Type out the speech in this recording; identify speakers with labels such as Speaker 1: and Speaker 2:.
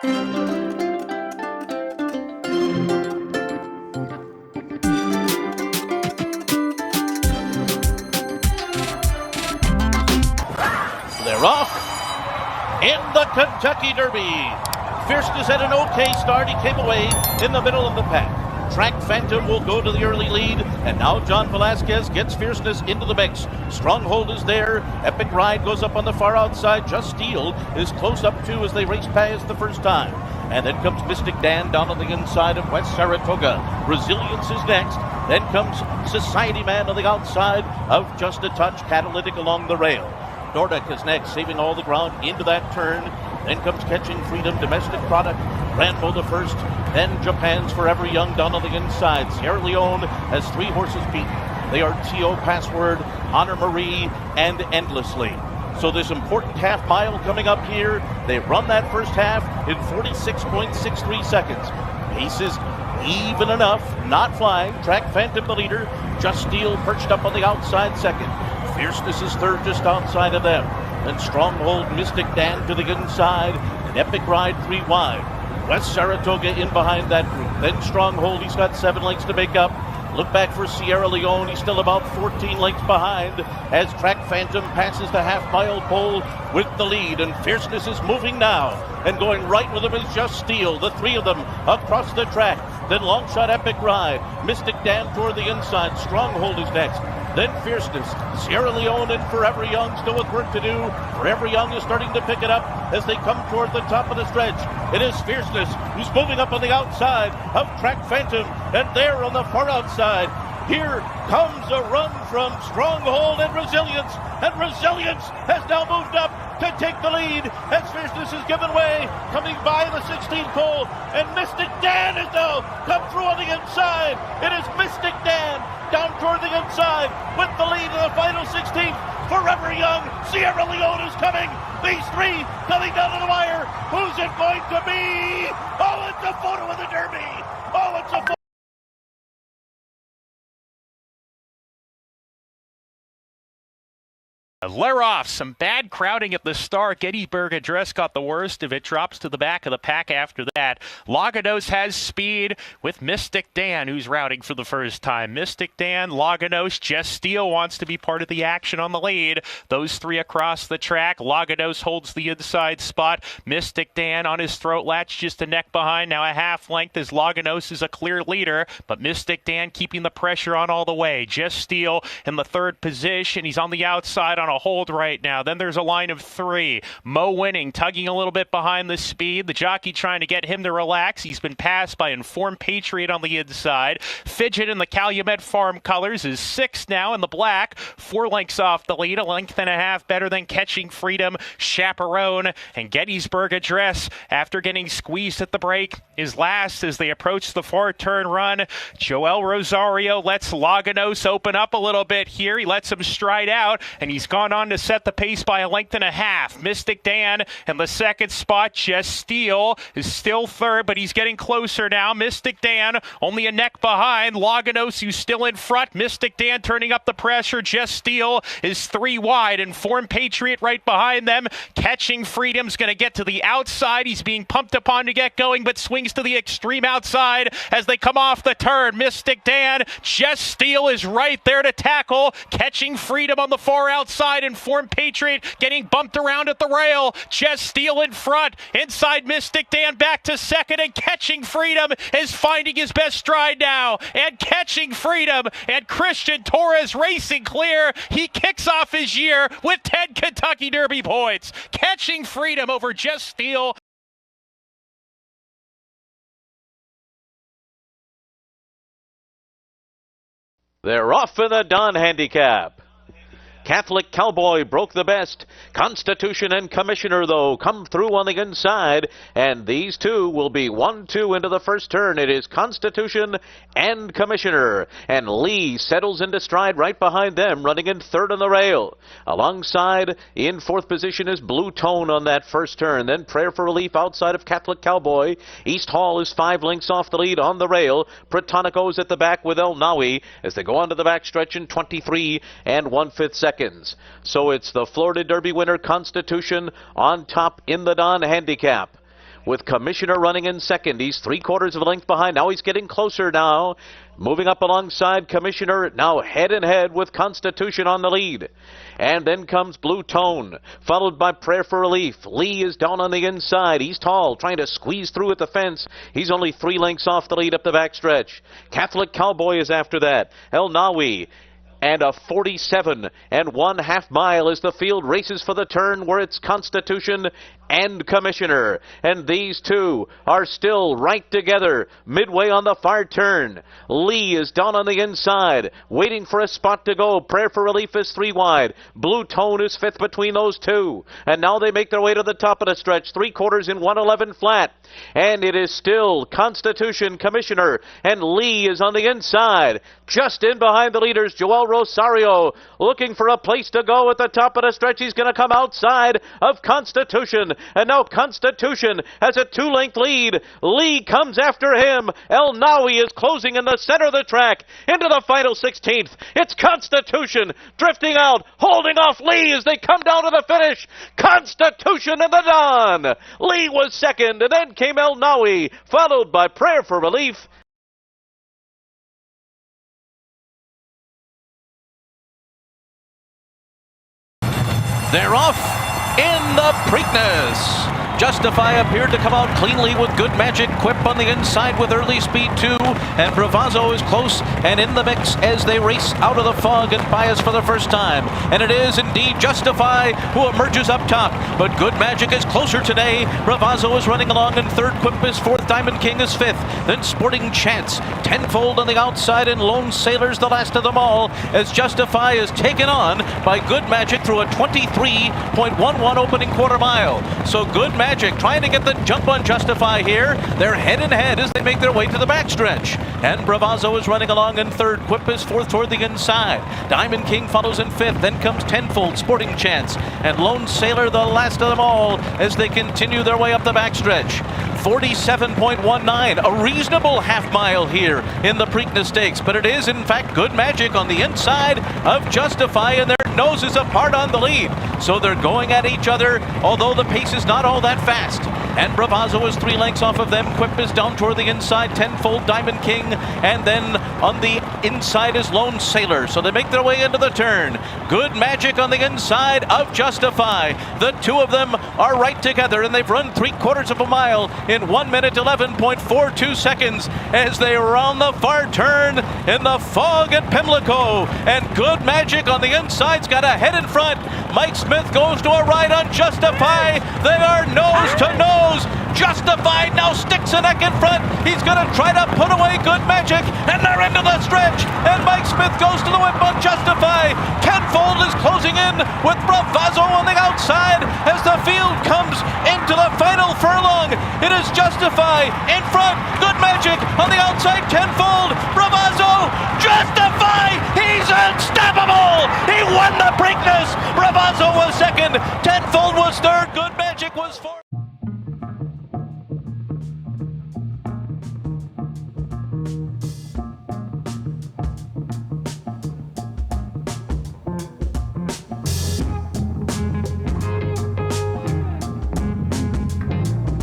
Speaker 1: They're off in the Kentucky Derby. Fierceness had an okay start. He came away in the middle of the pack. Track Phantom will go to the early lead, and now John Velasquez gets Fierceness into the mix. Stronghold is there. Epic Ride goes up on the far outside. Just Steel is close up too as they race past the first time. And then comes Mystik Dan down on the inside of West Saratoga. Resilience is next. Then comes Society Man on the outside of Just a Touch. Catalytic along the rail. Nordic is next, saving all the ground into that turn. Then comes Catching Freedom, Domestic Product, Rambo the first, then Japan's Forever Young down on the inside. Sierra Leone has 3 horses beaten. They are T.O. Password, Honor Marie, and Endlessly. So this important half mile coming up here. They run that first half in 46.63 seconds. Pace is even enough, not flying. Track Phantom the leader. Just Steel perched up on the outside second. Fierceness is third just outside of them. Then Stronghold, Mystik Dan to the inside, and Epic Ride 3 wide. West Saratoga in behind that group. Then Stronghold, he's got 7 lengths to make up. Look back for Sierra Leone, he's still about 14 lengths behind as Track Phantom passes the half-mile pole with the lead, and Fierceness is moving now, and going right with him is Just Steel, the 3 of them across the track. Then Longshot Epic Ride, Mystik Dan toward the inside, Stronghold is next. Then Fierceness, Sierra Leone and Forever Young still with work to do. Forever Young is starting to pick it up as they come toward the top of the stretch. It is Fierceness who's moving up on the outside of Track Phantom, and there on the far outside, here comes a run from Stronghold and Resilience has now moved up to take the lead as Fierceness is given way, coming by the 16th pole, and Mystik Dan has now come through on the inside. It is Mystik Dan down toward the inside with the lead in the final 16th. Forever Young, Sierra Leone is coming. These 3 coming down to the wire. Who's it going to be? Oh, it's a photo of the Derby. Oh, it's a photo.
Speaker 2: They're off. Some bad crowding at the start. Gettysburg Address got the worst of it. Drops to the back of the pack after that. Laganos has speed with Mystik Dan, who's routing for the first time. Mystik Dan, Laganos, Just Steel wants to be part of the action on the lead. Those 3 across the track. Laganos holds the inside spot. Mystik Dan on his throat latch, just a neck behind. Now a half length as Laganos is a clear leader, but Mystik Dan keeping the pressure on all the way. Just Steel in the 3rd position. He's on the outside on a hold right now. Then there's a line of 3. Mo Winning tugging a little bit behind the speed. The jockey trying to get him to relax. He's been passed by Informed Patriot on the inside. Fidget in the Calumet Farm colors is 6th now in the black. 4 lengths off the lead. A length and a half better than Catching Freedom, Chaperone, and Gettysburg Address, after getting squeezed at the break, is last as they approach the 4 turn run. Joel Rosario lets Laganos open up a little bit here. He lets him stride out, and he's gone on to set the pace by a length and a half. Mystik Dan in the 2nd spot. Just Steel is still 3rd, but he's getting closer now. Mystik Dan only a neck behind. Laganos, who's still in front. Mystik Dan turning up the pressure. Just Steel is 3 wide. Informed Patriot right behind them. Catching Freedom's going to get to the outside. He's being pumped upon to get going, but swings to the extreme outside as they come off the turn. Mystik Dan, Just Steel is right there to tackle. Catching Freedom on the far outside. Informed Patriot getting bumped around at the rail. Just Steel in front. Inside Mystik Dan back to 2nd, and Catching Freedom is finding his best stride now. And Catching Freedom and Christian Torres racing clear. He kicks off his year with 10 Kentucky Derby points. Catching Freedom over Just Steel.
Speaker 1: They're off in the Don Handicap. Catholic Cowboy broke the best. Constitution and Commissioner, though, come through on the inside, and these 2 will be 1-2 into the first turn. It is Constitution and Commissioner, and Lee settles into stride right behind them, running in 3rd on the rail. Alongside, in 4th position, is Blue Tone on that first turn. Then Prayer for Relief outside of Catholic Cowboy. East Hall is 5 lengths off the lead on the rail. Protonico's at the back with El Nawi as they go onto the backstretch in 23 1/5 seconds. So it's the Florida Derby winner Constitution on top in the Don Handicap. with Commissioner running in second. He's 3/4 of a length behind. Now he's getting closer now. Moving up alongside Commissioner, now head and head with Constitution on the lead. And then comes Blue Tone, followed by Prayer for Relief. Lee is down on the inside. He's tall, trying to squeeze through at the fence. He's only 3 lengths off the lead up the backstretch. Catholic Cowboy is after that. El Nawi. And a 47 1/2 mile as the field races for the turn where it's Constitution and Commissioner. And these two are still right together midway on the far turn. Lee is down on the inside, waiting for a spot to go. Prayer for Relief is 3 wide. Blue Tone is 5th between those two. And now they make their way to the top of the stretch, 3/4 in 1:11 flat. And it is still Constitution, Commissioner, and Lee is on the inside. Just in behind the leaders, Joel Rosario looking for a place to go at the top of the stretch. He's going to come outside of Constitution. And now Constitution has a 2-length lead. Lee comes after him. El Nawi is closing in the center of the track into the final 16th. It's Constitution drifting out, holding off Lee as they come down to the finish. Constitution in the dawn. Lee was second, and then came El Nawi, followed by Prayer for Relief. They're off in the Preakness. Justify appeared to come out cleanly with Good Magic. Quip on the inside with early speed too. And Bravazzo is close and in the mix as they race out of the fog and bias for the first time. And it is indeed Justify who emerges up top. But Good Magic is closer today. Bravazzo is running along in third. Quip is fourth. Diamond King is fifth. Then Sporting Chance, tenfold on the outside, and Lone Sailor's the last of them all as Justify is taken on by Good Magic through a 23.11 opening quarter mile. So Good Magic trying to get the jump on Justify here. They're head and head as they make their way to the backstretch. And Bravazzo is running along in third. Quip is fourth toward the inside. Diamond King follows in fifth. Then comes Tenfold, Sporting Chance, and Lone Sailor the last of them all as they continue their way up the backstretch. 47.19, a reasonable half mile here in the Preakness Stakes, but it is in fact Good Magic on the inside of Justify, and their noses apart on the lead. So they're going at each other, although the pace is not all that fast. And Bravazzo is 3 lengths off of them. Quip is down toward the inside, Tenfold, Diamond King, and then on the inside is Lone Sailor. So they make their way into the turn. Good Magic on the inside of Justify. The two of them are right together, and they've run 3/4 of a mile in 1 minute 11.42 seconds as they round the far turn in the fog at Pimlico. And Good Magic on the inside's got a head in front. Mike Smith goes to a ride on Justify. They are nose to nose. Justified now sticks a neck in front. He's going to try to put away Good Magic, and they're into the stretch. And Mike Smith goes to the whip on Justify. Tenfold is closing in with Bravazzo on the outside as the field comes into the final furlong. It is Justify in front. Good Magic on the outside. Tenfold. Bravazzo. Justify